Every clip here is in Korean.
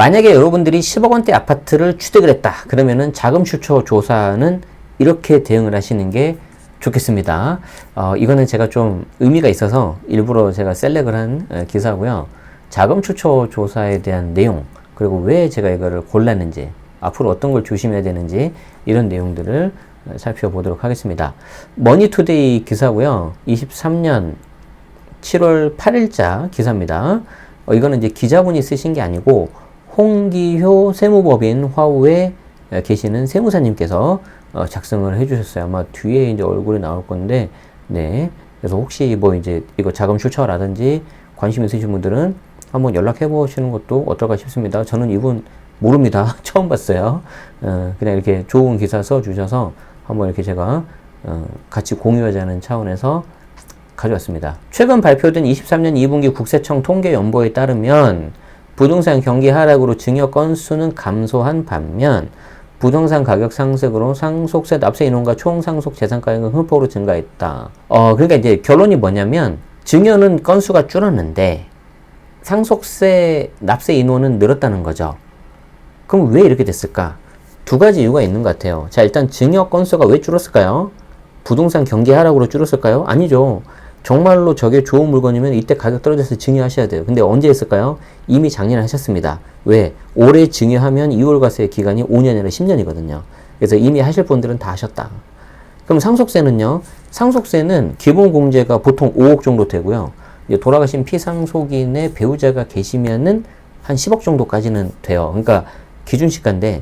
만약에 여러분들이 10억 원대 아파트를 취득을 했다. 그러면은 자금 출처 조사는 이렇게 대응을 하시는 게 좋겠습니다. 이거는 제가 좀 의미가 있어서 일부러 제가 셀렉을 한 기사고요. 자금 출처 조사에 대한 내용, 그리고 왜 제가 이거를 골랐는지, 앞으로 어떤 걸 조심해야 되는지 이런 내용들을 살펴보도록 하겠습니다. 머니투데이 기사고요. 23년 7월 8일자 기사입니다. 이거는 이제 기자분이 쓰신 게 아니고 홍기효 세무법인 화우에 계시는 세무사님께서 작성을 해주셨어요. 아마 뒤에 이제 얼굴이 나올 건데, 네. 그래서 혹시 뭐 이제 이거 자금 출처라든지 관심 있으신 분들은 한번 연락해 보시는 것도 어떨까 싶습니다. 저는 이분 모릅니다. 처음 봤어요. 그냥 이렇게 좋은 기사 써 주셔서 한번 이렇게 제가 같이 공유하자는 차원에서 가져왔습니다. 최근 발표된 23년 2분기 국세청 통계 연보에 따르면 부동산 경기 하락으로 증여 건수는 감소한 반면 부동산 가격 상승으로 상속세 납세 인원과 총 상속 재산가액은 흠폭으로 증가했다. 그러니까 이제 결론이 뭐냐면 증여는 건수가 줄었는데 상속세 납세 인원은 늘었다는 거죠. 그럼 왜 이렇게 됐을까? 두 가지 이유가 있는 것 같아요. 자, 일단 증여 건수가 왜 줄었을까요? 부동산 경기 하락으로 줄었을까요? 아니죠. 정말로 저게 좋은 물건이면 이때 가격 떨어져서 증여하셔야 돼요. 근데 언제 했을까요? 이미 작년에 하셨습니다. 왜? 올해 증여하면 2월과세 기간이 5년이 아니라 10년이거든요. 그래서 이미 하실 분들은 다 하셨다. 그럼 상속세는요? 상속세는 기본 공제가 보통 5억 정도 되고요. 이제 돌아가신 피상속인의 배우자가 계시면은 한 10억 정도까지는 돼요. 그러니까 기준시가인데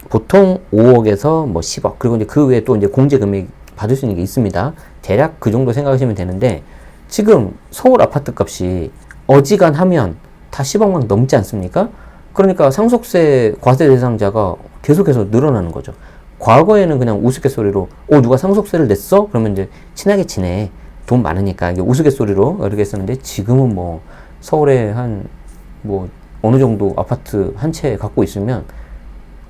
보통 5억에서 뭐 10억, 그리고 이제 그 외에 또 이제 공제 금액 받을 수 있는 게 있습니다. 대략 그 정도 생각하시면 되는데, 지금 서울 아파트 값이 어지간하면 다 10억만 넘지 않습니까? 그러니까 상속세 과세 대상자가 계속해서 늘어나는 거죠. 과거에는 그냥 우스갯소리로 누가 상속세를 냈어? 그러면 이제 친하게 지내, 돈 많으니까 이게 우스갯소리로 이렇게 했었는데, 지금은 뭐 서울에 한 뭐 어느 정도 아파트 한 채 갖고 있으면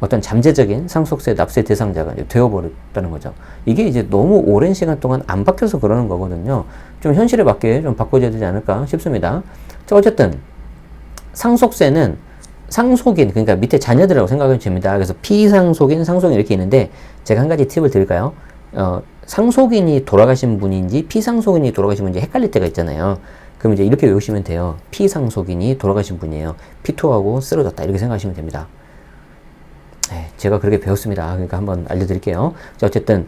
어떤 잠재적인 상속세 납세 대상자가 이제 되어버렸다는 거죠. 이게 이제 너무 오랜 시간 동안 안 바뀌어서 그러는 거거든요. 좀 현실에 맞게 좀 바꿔줘야 되지 않을까 싶습니다. 자, 어쨌든 상속세는 상속인, 그러니까 밑에 자녀들이라고 생각하면 됩니다. 그래서 피상속인, 상속인 이렇게 있는데, 제가 한 가지 팁을 드릴까요? 상속인이 돌아가신 분인지 피상속인이 돌아가신 분인지 헷갈릴 때가 있잖아요. 그럼 이제 이렇게 외우시면 돼요. 피상속인이 돌아가신 분이에요. 피토하고 쓰러졌다, 이렇게 생각하시면 됩니다. 제가 그렇게 배웠습니다. 그러니까 한번 알려드릴게요. 자, 어쨌든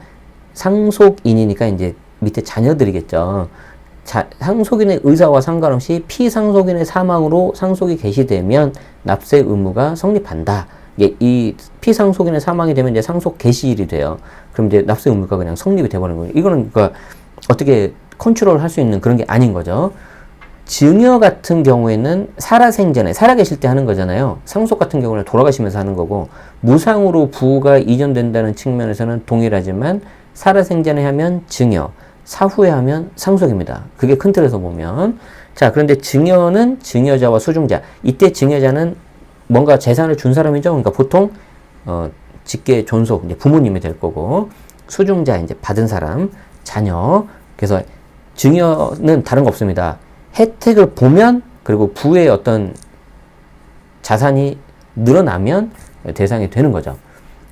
상속인이니까 이제 밑에 자녀들이겠죠. 상속인의 의사와 상관없이 피상속인의 사망으로 상속이 개시되면 납세 의무가 성립한다. 이 피상속인의 사망이 되면 이제 상속 개시일이 돼요. 그럼 이제 납세 의무가 그냥 성립이 돼버리는 거예요. 이거는 그러니까 어떻게 컨트롤 할 수 있는 그런 게 아닌 거죠. 증여 같은 경우에는 살아생전에, 살아계실 때 하는 거잖아요. 상속 같은 경우는 돌아가시면서 하는 거고, 무상으로 부가 이전된다는 측면에서는 동일하지만 살아생전에 하면 증여, 사후에 하면 상속입니다. 그게 큰 틀에서 보면. 자, 그런데 증여는 증여자와 수중자. 이때 증여자는 뭔가 재산을 준 사람이죠. 그러니까 보통 직계 존속, 이제 부모님이 될 거고, 수중자, 이제 받은 사람, 자녀. 그래서 증여는 다른 거 없습니다. 혜택을 보면, 그리고 부의 어떤 자산이 늘어나면 대상이 되는 거죠.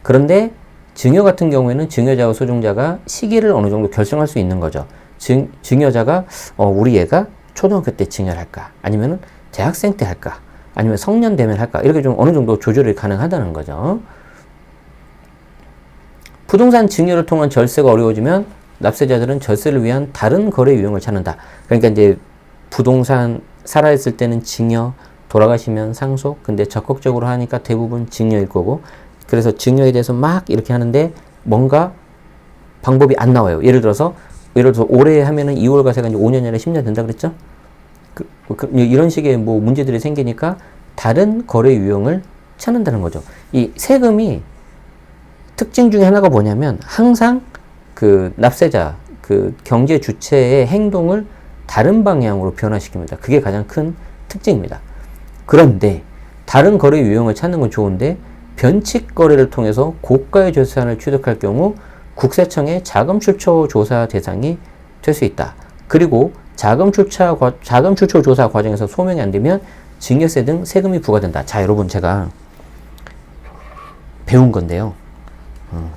그런데 증여 같은 경우에는 증여자와 수중자가 시기를 어느 정도 결정할 수 있는 거죠. 증여자가 우리 얘가 초등학교 때 증여를 할까, 아니면 대학생 때 할까, 아니면 성년 되면 할까, 이렇게 좀 어느 정도 조절이 가능하다는 거죠. 부동산 증여를 통한 절세가 어려워지면 납세자들은 절세를 위한 다른 거래 유형을 찾는다. 그러니까 이제 부동산 살아있을 때는 증여, 돌아가시면 상속, 근데 적극적으로 하니까 대부분 증여일 거고, 그래서 증여에 대해서 막 이렇게 하는데 뭔가 방법이 안 나와요. 예를 들어서 올해 하면은 2월 과세가 이제 5년이 아니라 10년 된다 그랬죠? 이런 식의 뭐 문제들이 생기니까 다른 거래 유형을 찾는다는 거죠. 이 세금이 특징 중에 하나가 뭐냐면 항상 그 납세자, 그 경제 주체의 행동을 다른 방향으로 변화시킵니다. 그게 가장 큰 특징입니다. 그런데 다른 거래 유형을 찾는 건 좋은데 변칙 거래를 통해서 고가의 재산을 취득할 경우 국세청의 자금 출처 조사 대상이 될 수 있다. 그리고 자금 출처 조사 과정에서 소명이 안 되면 증여세 등 세금이 부과된다. 자, 여러분 제가 배운 건데요.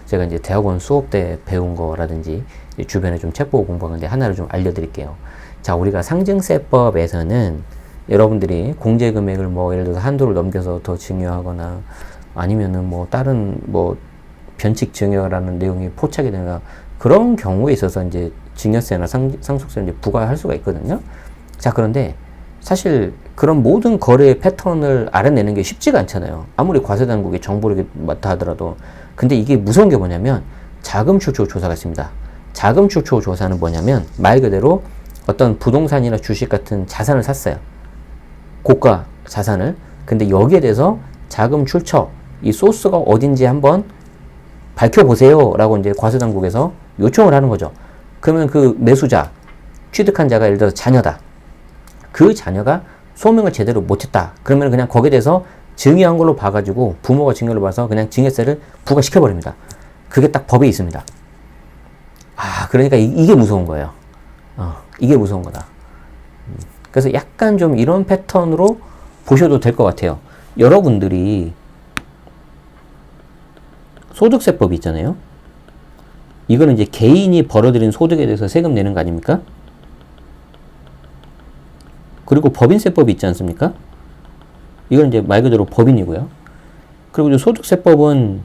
제가 이제 대학원 수업 때 배운 거라든지 주변에 좀 책 보고 공부한 건데 하나를 좀 알려드릴게요. 자, 우리가 상증세법에서는 여러분들이 공제금액을 뭐 예를 들어서 한도를 넘겨서 더 증여하거나 아니면은 뭐 다른 뭐 변칙 증여라는 내용이 포착이 되거나 그런 경우에 있어서 이제 증여세나 상속세를 이제 부과할 수가 있거든요. 자, 그런데 사실 그런 모든 거래 패턴을 알아내는 게 쉽지가 않잖아요. 아무리 과세당국이 정보를 맡아 하더라도. 근데 이게 무서운 게 뭐냐면 자금 출처 조사가 있습니다. 자금 출처 조사는 뭐냐면 말 그대로 어떤 부동산이나 주식 같은 자산을 샀어요. 고가 자산을. 근데 여기에 대해서 자금 출처, 이 소스가 어딘지 한번 밝혀보세요 라고 이제 과세당국에서 요청을 하는 거죠. 그러면 그 매수자, 취득한 자가 예를 들어서 자녀다. 그 자녀가 소명을 제대로 못했다. 그러면 그냥 거기에 대해서 증여한 걸로 봐가지고 부모가 증여를 봐서 그냥 증여세를 부과시켜버립니다. 그게 딱 법에 있습니다. 아, 그러니까 이게 무서운 거예요. 이게 무서운 거다. 그래서 약간 좀 이런 패턴으로 보셔도 될 것 같아요. 여러분들이 소득세법이 있잖아요. 이거는 이제 개인이 벌어들인 소득에 대해서 세금 내는 거 아닙니까? 그리고 법인세법이 있지 않습니까? 이건 이제 말 그대로 법인이고요. 그리고 이제 소득세법은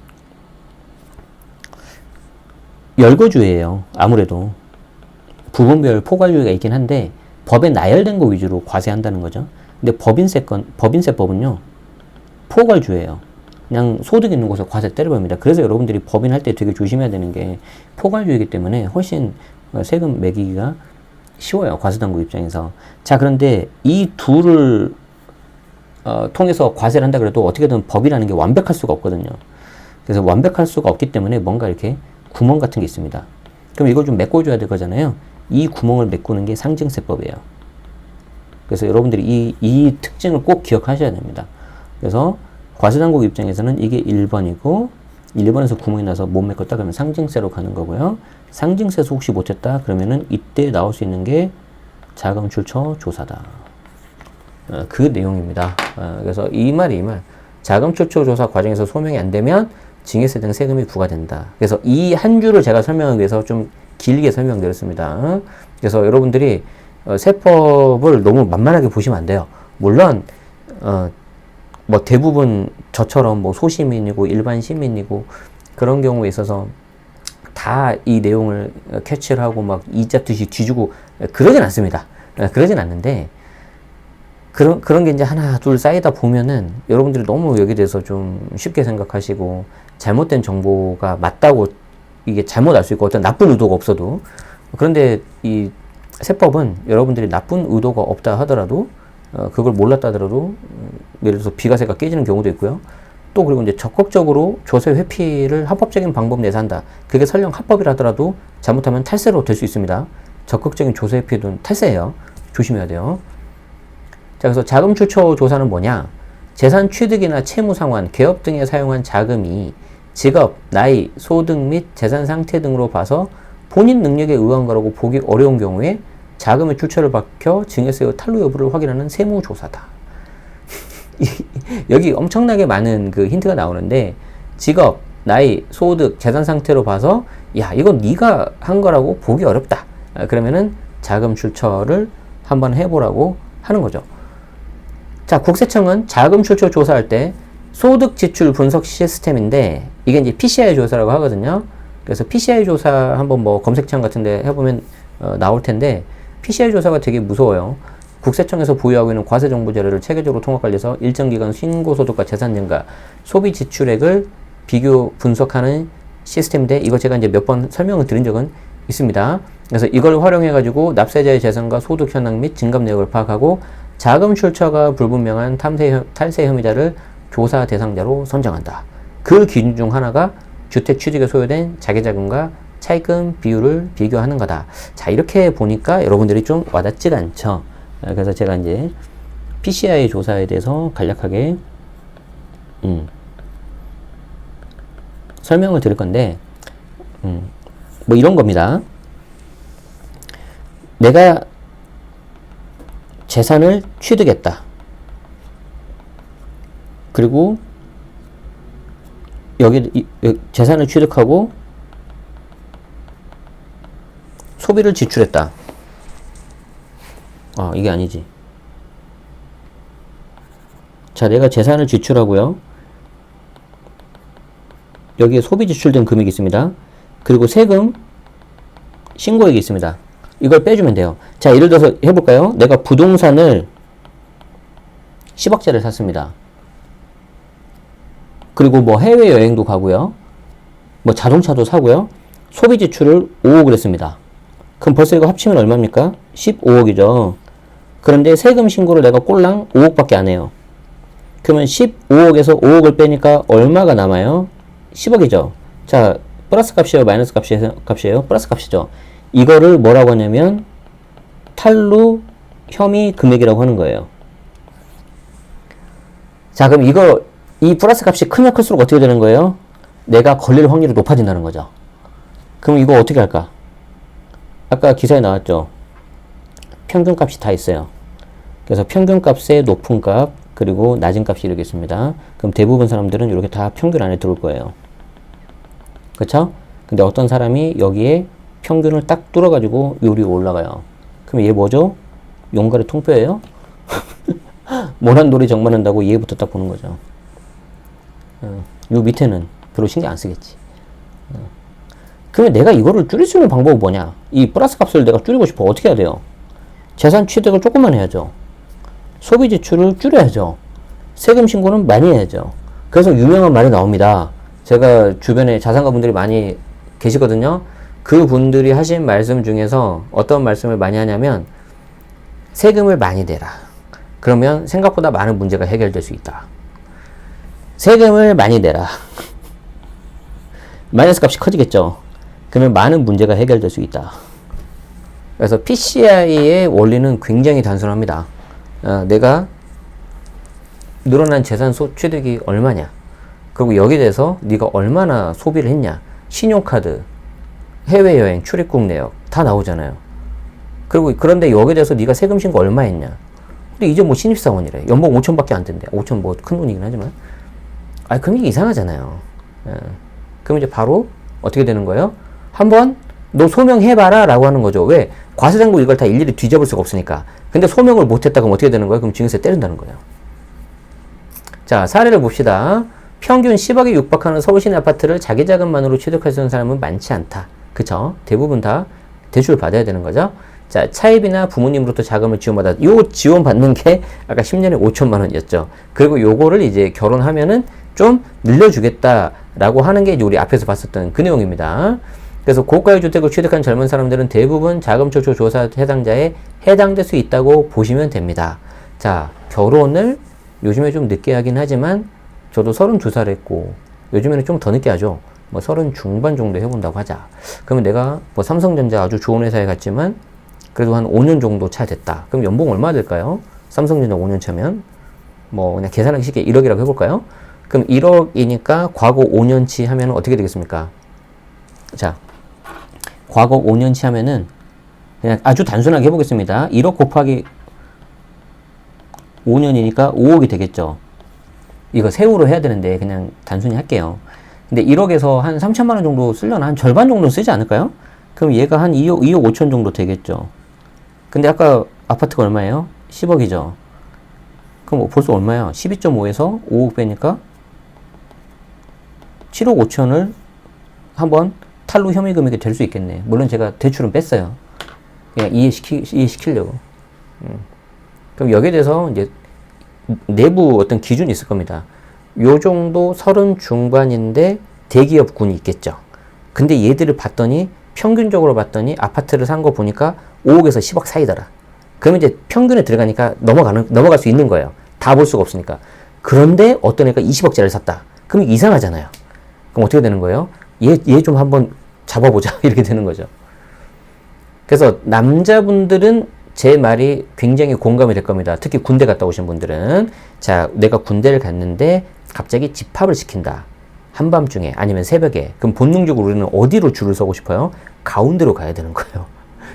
열거주예요. 아무래도 부분별 포괄주의가 있긴 한데 법에 나열된 거 위주로 과세한다는 거죠. 근데 법인세법은요 포괄주예요. 그냥 소득 있는 곳에 과세 때려버립니다. 그래서 여러분들이 법인 할 때 되게 조심해야 되는 게 포괄주의이기 때문에 훨씬 세금 매기기가 쉬워요. 과세당국 입장에서. 자, 그런데 이 둘을 통해서 과세를 한다 그래도 어떻게든 법이라는 게 완벽할 수가 없거든요. 그래서 완벽할 수가 없기 때문에 뭔가 이렇게 구멍 같은 게 있습니다. 그럼 이걸 좀 메꿔줘야 될 거잖아요. 이 구멍을 메꾸는 게 상증세법이에요. 그래서 여러분들이 이 특징을 꼭 기억하셔야 됩니다. 그래서 과세당국 입장에서는 이게 1번이고 1번에서 구멍이 나서 못 메꿨다 그러면 상증세로 가는 거고요. 상증세에서 혹시 못했다 그러면은 이때 나올 수 있는 게 자금 출처 조사다. 그 내용입니다. 그래서 이 말. 자금 출처 조사 과정에서 소명이 안 되면 증여세 등 세금이 부과된다. 그래서 이 한 줄을 제가 설명하기 위해서 좀 길게 설명드렸습니다. 그래서 여러분들이 세법을 너무 만만하게 보시면 안 돼요. 물론 뭐 대부분 저처럼 뭐 소시민이고 일반 시민이고 그런 경우에 있어서 다 이 내용을 캐치를 하고 막 이잡듯이 뒤지고 그러진 않습니다. 그러진 않는데 그런 게 이제 하나 둘 쌓이다 보면은 여러분들이 너무 여기에 대해서 좀 쉽게 생각하시고 잘못된 정보가 맞다고 이게 잘못 알 수 있고 어떤 나쁜 의도가 없어도 그런데 이 세법은 여러분들이 나쁜 의도가 없다 하더라도 그걸 몰랐다 하더라도 예를 들어서 비과세가 깨지는 경우도 있고요. 또 그리고 이제 적극적으로 조세 회피를 합법적인 방법 내서 한다. 그게 설령 합법이라 하더라도 잘못하면 탈세로 될 수 있습니다. 적극적인 조세 회피도 탈세예요. 조심해야 돼요. 자, 그래서 자금 출처 조사는 뭐냐? 재산 취득이나 채무 상환, 개업 등에 사용한 자금이 직업, 나이, 소득 및 재산 상태 등으로 봐서 본인 능력에 의한 거라고 보기 어려운 경우에 자금의 출처를 밝혀 증여세의 탈루 여부를 확인하는 세무조사다. 여기 엄청나게 많은 그 힌트가 나오는데 직업, 나이, 소득, 재산 상태로 봐서 야, 이건 네가 한 거라고 보기 어렵다. 그러면은 자금 출처를 한번 해보라고 하는 거죠. 자, 국세청은 자금 출처 조사할 때 소득 지출 분석 시스템인데 이게 이제 PCI 조사라고 하거든요. 그래서 PCI 조사 한번 뭐 검색창 같은 데 해보면 나올 텐데 PCI 조사가 되게 무서워요. 국세청에서 보유하고 있는 과세정보 자료를 체계적으로 통합관리해서 일정 기간 신고소득과 재산 증가, 소비 지출액을 비교 분석하는 시스템인데 이거 제가 이제 몇 번 설명을 드린 적은 있습니다. 그래서 이걸 활용해가지고 납세자의 재산과 소득 현황 및 증감 내역을 파악하고 자금 출처가 불분명한 탈세 혐의자를 조사 대상자로 선정한다. 그 기준 중 하나가 주택 취득에 소요된 자기자금과 차입금 비율을 비교하는 거다. 자, 이렇게 보니까 여러분들이 좀 와닿지가 않죠. 그래서 제가 이제 PCI 조사에 대해서 간략하게 설명을 드릴 건데 뭐 이런 겁니다. 내가 재산을 취득했다. 그리고 여기 재산을 취득하고 소비를 지출했다. 이게 아니지. 자, 내가 재산을 지출하고요. 여기에 소비 지출된 금액이 있습니다. 그리고 세금 신고액이 있습니다. 이걸 빼주면 돼요. 자, 예를 들어서 해볼까요? 내가 부동산을 10억짜리를 샀습니다. 그리고 뭐 해외여행도 가고요. 뭐 자동차도 사고요. 소비 지출을 5억을 했습니다. 그럼 벌써 이거 합치면 얼마입니까? 15억이죠. 그런데 세금 신고를 내가 꼴랑 5억밖에 안 해요. 그러면 15억에서 5억을 빼니까 얼마가 남아요? 10억이죠. 자, 플러스 값이에요? 마이너스 값이에요? 플러스 값이죠. 이거를 뭐라고 하냐면 탈루 혐의 금액이라고 하는 거예요. 자, 그럼 이 플러스 값이 크면 클수록 어떻게 되는 거예요? 내가 걸릴 확률이 높아진다는 거죠. 그럼 이거 어떻게 할까? 아까 기사에 나왔죠. 평균값이 다 있어요. 그래서 평균값의 높은 값 그리고 낮은 값이 이렇게 있습니다. 그럼 대부분 사람들은 이렇게 다 평균 안에 들어올 거예요. 그쵸? 근데 어떤 사람이 여기에 평균을 딱 뚫어가지고 요리 올라가요. 그럼 얘 뭐죠? 용가리 통뼈예요? 모란돌이 정만한다고 얘부터 딱 보는 거죠. 요 밑에는 별로 신경 안 쓰겠지. 그러면 내가 이거를 줄일 수 있는 방법은 뭐냐? 이 플러스 값을 내가 줄이고 싶어. 어떻게 해야 돼요? 재산 취득을 조금만 해야죠. 소비 지출을 줄여야죠. 세금 신고는 많이 해야죠. 그래서 유명한 말이 나옵니다. 제가 주변에 자산가 분들이 많이 계시거든요. 그 분들이 하신 말씀 중에서 어떤 말씀을 많이 하냐면 세금을 많이 내라. 그러면 생각보다 많은 문제가 해결될 수 있다. 세금을 많이 내라. 마이너스 값이 커지겠죠. 그러면 많은 문제가 해결될 수 있다. 그래서 PCI의 원리는 굉장히 단순합니다. 내가 늘어난 재산 취득이 얼마냐, 그리고 여기에 대해서 네가 얼마나 소비를 했냐, 신용카드, 해외여행, 출입국 내역 다 나오잖아요. 그리고 그런데 여기에 대해서 네가 세금 신고 얼마 했냐. 근데 이제 뭐 신입사원이래. 연봉 5천밖에 안 된대. 5천 뭐 큰 돈이긴 하지만. 그럼 이게 이상하잖아요. 그럼 이제 바로 어떻게 되는 거예요? 한번 너 소명해봐라 라고 하는 거죠. 왜? 과세정보 이걸 다 일일이 뒤져볼 수가 없으니까. 근데 소명을 못했다 그럼 어떻게 되는 거예요? 그럼 증여세 때린다는 거예요. 자, 사례를 봅시다. 평균 10억에 육박하는 서울시내 아파트를 자기 자금만으로 취득할 수 있는 사람은 많지 않다. 그쵸? 대부분 다 대출을 받아야 되는 거죠. 자, 차입이나 부모님으로부터 자금을 지원받아. 요 지원 받는 게 아까 10년에 5천만 원이었죠. 그리고 요거를 이제 결혼하면은 좀 늘려주겠다라고 하는 게 이제 우리 앞에서 봤었던 그 내용입니다. 그래서 고가의 주택을 취득한 젊은 사람들은 대부분 자금초초 조사 해당자에 해당될 수 있다고 보시면 됩니다. 자, 결혼을 요즘에 좀 늦게 하긴 하지만 저도 32살 했고 요즘에는 좀 더 늦게 하죠. 뭐 30 중반 정도 해본다고 하자. 그러면 내가 뭐 삼성전자 아주 좋은 회사에 갔지만 그래도 한 5년 정도 차 됐다. 그럼 연봉 얼마 될까요? 삼성전자 5년 차면 뭐 그냥 계산하기 쉽게 1억이라고 해볼까요? 그럼 1억이니까 과거 5년치 하면 어떻게 되겠습니까? 자, 과거 5년치 하면은 그냥 아주 단순하게 해보겠습니다. 1억 곱하기 5년이니까 5억이 되겠죠. 이거 세후로 해야 되는데 그냥 단순히 할게요. 근데 1억에서 한 3천만 원 정도 쓰려나? 한 절반 정도 쓰지 않을까요? 그럼 얘가 한 2억 5천 정도 되겠죠. 근데 아까 아파트가 얼마예요? 10억이죠. 그럼 벌써 얼마야? 12.5에서 5억 빼니까 7억 5천을 한번 탈루 혐의 금액이 될 수 있겠네. 물론 제가 대출은 뺐어요. 그냥 이해시키려고. 그럼 여기에 대해서 이제 내부 어떤 기준이 있을 겁니다. 요 정도 30 중반인데 대기업군이 있겠죠. 근데 얘들을 봤더니 평균적으로 봤더니 아파트를 산 거 보니까 5억에서 10억 사이더라. 그러면 이제 평균에 들어가니까 넘어갈 수 있는 거예요. 다 볼 수가 없으니까. 그런데 어떤 애가 20억짜리를 샀다. 그럼 이상하잖아요. 그럼 어떻게 되는 거예요? 얘 좀 한번 잡아보자. 이렇게 되는 거죠. 그래서 남자분들은 제 말이 굉장히 공감이 될 겁니다. 특히 군대 갔다 오신 분들은. 자, 내가 군대를 갔는데 갑자기 집합을 시킨다. 한밤중에 아니면 새벽에. 그럼 본능적으로 우리는 어디로 줄을 서고 싶어요? 가운데로 가야 되는 거예요.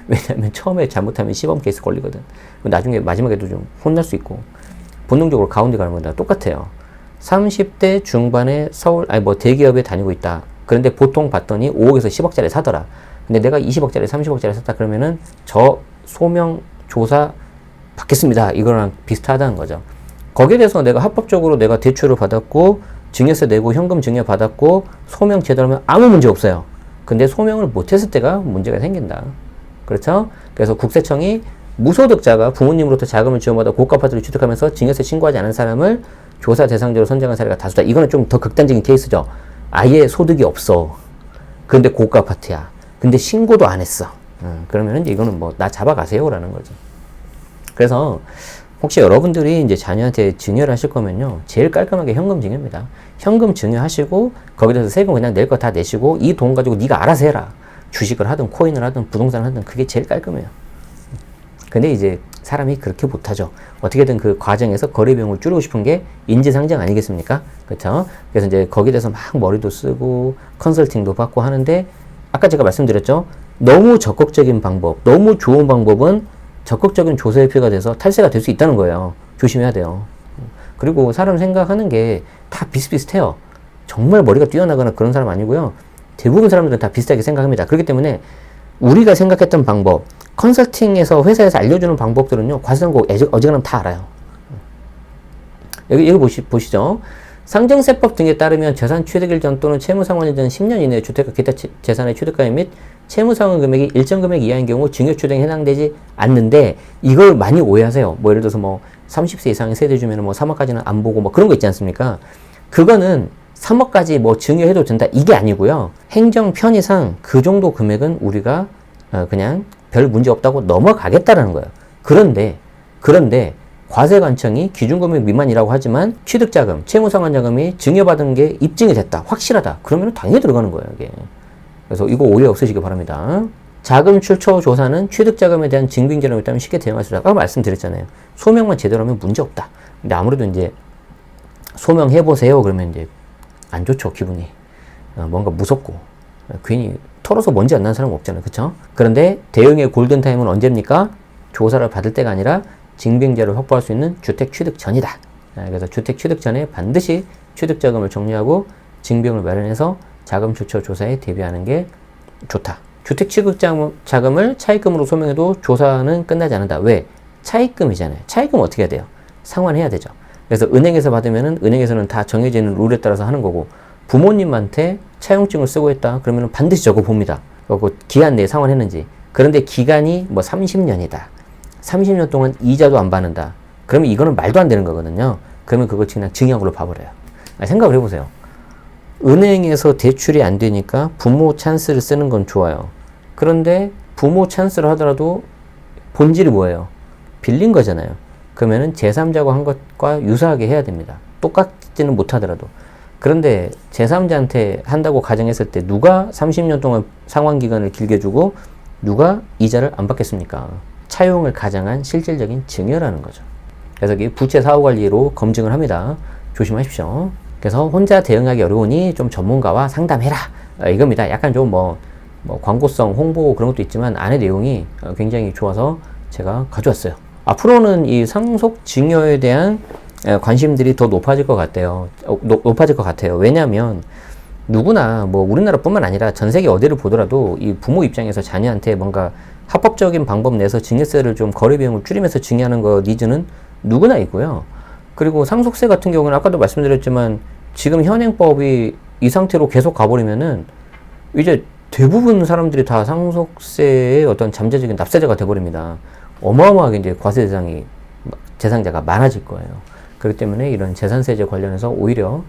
왜냐하면 처음에 잘못하면 시범 케이스 걸리거든. 나중에 마지막에도 좀 혼날 수 있고. 본능적으로 가운데 가는 겁니다. 똑같아요. 30대 중반에 서울, 아니 뭐 대기업에 다니고 있다. 그런데 보통 봤더니 5억에서 10억짜리 사더라. 근데 내가 20억짜리, 30억짜리 샀다 그러면은 저 소명 조사 받겠습니다. 이거랑 비슷하다는 거죠. 거기에 대해서 내가 합법적으로 내가 대출을 받았고 증여세 내고 현금 증여 받았고 소명 제대로 하면 아무 문제 없어요. 근데 소명을 못했을 때가 문제가 생긴다. 그렇죠? 그래서 국세청이 무소득자가 부모님으로부터 자금을 지원받아 고가 아파트를 취득하면서 증여세 신고하지 않은 사람을 조사 대상자로 선정한 사례가 다수다. 이거는 좀 더 극단적인 케이스죠. 아예 소득이 없어. 근데 고가 아파트야. 근데 신고도 안 했어. 그러면 이제 이거는 뭐 나 잡아가세요라는 거죠. 그래서 혹시 여러분들이 이제 자녀한테 증여를 하실 거면요, 제일 깔끔하게 현금 증여입니다. 현금 증여하시고 거기에 대해서 세금 그냥 낼 거 다 내시고 이 돈 가지고 네가 알아서 해라. 주식을 하든 코인을 하든 부동산을 하든 그게 제일 깔끔해요. 근데 이제 사람이 그렇게 못하죠. 어떻게든 그 과정에서 거래 비용을 줄이고 싶은 게 인지상정 아니겠습니까? 그렇죠? 그래서 이제 거기에 대해서 막 머리도 쓰고 컨설팅도 받고 하는데 아까 제가 말씀드렸죠. 너무 적극적인 방법, 너무 좋은 방법은 적극적인 조사의 피해가 돼서 탈세가 될 수 있다는 거예요. 조심해야 돼요. 그리고 사람 생각하는 게 다 비슷비슷해요. 정말 머리가 뛰어나거나 그런 사람 아니고요. 대부분 사람들은 다 비슷하게 생각합니다. 그렇기 때문에 우리가 생각했던 방법, 컨설팅에서 회사에서 알려주는 방법들은요, 과세선고 어지간하면 다 알아요. 여기 보시죠. 상정세법 등에 따르면 재산 취득일 전 또는 채무상환일 전 10년 이내에 주택과 기타 재산의 취득가액 및 채무상환 금액이 일정 금액 이하인 경우 증여추등에 해당되지 않는데, 이걸 많이 오해하세요. 뭐 예를 들어서 뭐 30세 이상의 세대 주면 뭐 3억까지는 안 보고 뭐 그런 거 있지 않습니까? 그거는 3억까지 뭐 증여해도 된다 이게 아니고요. 행정 편의상 그 정도 금액은 우리가 그냥 별 문제 없다고 넘어가겠다라는 거예요. 그런데 과세관청이 기준금액 미만이라고 하지만 취득자금, 채무상환자금이 증여받은 게 입증이 됐다, 확실하다. 그러면 당연히 들어가는 거예요, 이게. 그래서 이거 오해 없으시기 바랍니다. 자금 출처 조사는 취득자금에 대한 증빙자료가 있다면 쉽게 대응할 수 있다. 아까 말씀드렸잖아요. 소명만 제대로 하면 문제 없다. 근데 아무래도 이제 소명해보세요. 그러면 이제 안 좋죠, 기분이. 뭔가 무섭고. 괜히 털어서 먼지 안 나는 사람은 없잖아요. 그쵸? 그런데 대응의 골든타임은 언제입니까? 조사를 받을 때가 아니라 증빙자를 확보할 수 있는 주택 취득 전이다. 그래서 주택 취득 전에 반드시 취득자금을 정리하고 증빙을 마련해서 자금 출처 조사에 대비하는 게 좋다. 주택 취득 자금을 차입금으로 소명해도 조사는 끝나지 않는다. 왜? 차입금이잖아요. 차입금 어떻게 해야 돼요? 상환해야 되죠. 그래서 은행에서 받으면은 은행에서는 다 정해지는 룰에 따라서 하는 거고, 부모님한테 차용증을 쓰고 했다 그러면 반드시 적어 봅니다. 그 기한 내에 상환했는지. 그런데 기간이 뭐 30년이다. 30년 동안 이자도 안 받는다. 그러면 이거는 말도 안 되는 거거든요. 그러면 그거 그냥 증여으로 봐버려요. 생각을 해보세요. 은행에서 대출이 안 되니까 부모 찬스를 쓰는 건 좋아요. 그런데 부모 찬스를 하더라도 본질이 뭐예요? 빌린 거잖아요. 그러면은 제3자가 한 것과 유사하게 해야 됩니다. 똑같지는 못하더라도. 그런데 제3자한테 한다고 가정했을 때 누가 30년 동안 상환기간을 길게 주고 누가 이자를 안 받겠습니까? 차용을 가장한 실질적인 증여라는 거죠. 그래서 이 부채 사후관리로 검증을 합니다. 조심하십시오. 그래서 혼자 대응하기 어려우니 좀 전문가와 상담해라. 이겁니다. 약간 좀 뭐 광고성, 홍보 그런 것도 있지만 안의 내용이 굉장히 좋아서 제가 가져왔어요. 앞으로는 이 상속 증여에 대한 관심들이 더 높아질 것 같아요. 왜냐하면 누구나 뭐 우리나라뿐만 아니라 전 세계 어디를 보더라도 이 부모 입장에서 자녀한테 뭔가 합법적인 방법 내서 증여세를 좀 거래 비용을 줄이면서 증여하는 거 니즈는 누구나 있고요. 그리고 상속세 같은 경우는 아까도 말씀드렸지만 지금 현행법이 이 상태로 계속 가버리면은 이제 대부분 사람들이 다 상속세의 어떤 잠재적인 납세자가 돼버립니다. 어마어마하게 이제 과세 대상자가 많아질 거예요. 그렇기 때문에 이런 재산세제 관련해서 오히려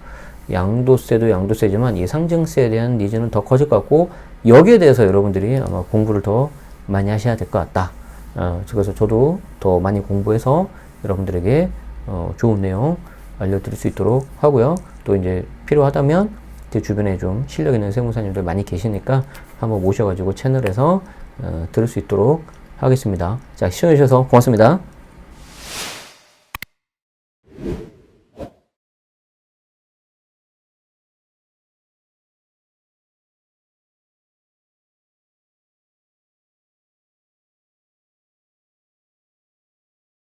양도세도 양도세지만 이 상증세에 대한 니즈는 더 커질 것 같고, 여기에 대해서 여러분들이 아마 공부를 더 많이 하셔야 될 것 같다. 그래서 저도 더 많이 공부해서 여러분들에게 좋은 내용 알려드릴 수 있도록 하고요. 또 이제 필요하다면 제 주변에 좀 실력 있는 세무사님들 많이 계시니까 한번 모셔가지고 채널에서 들을 수 있도록 하겠습니다. 자, 시청해주셔서 고맙습니다.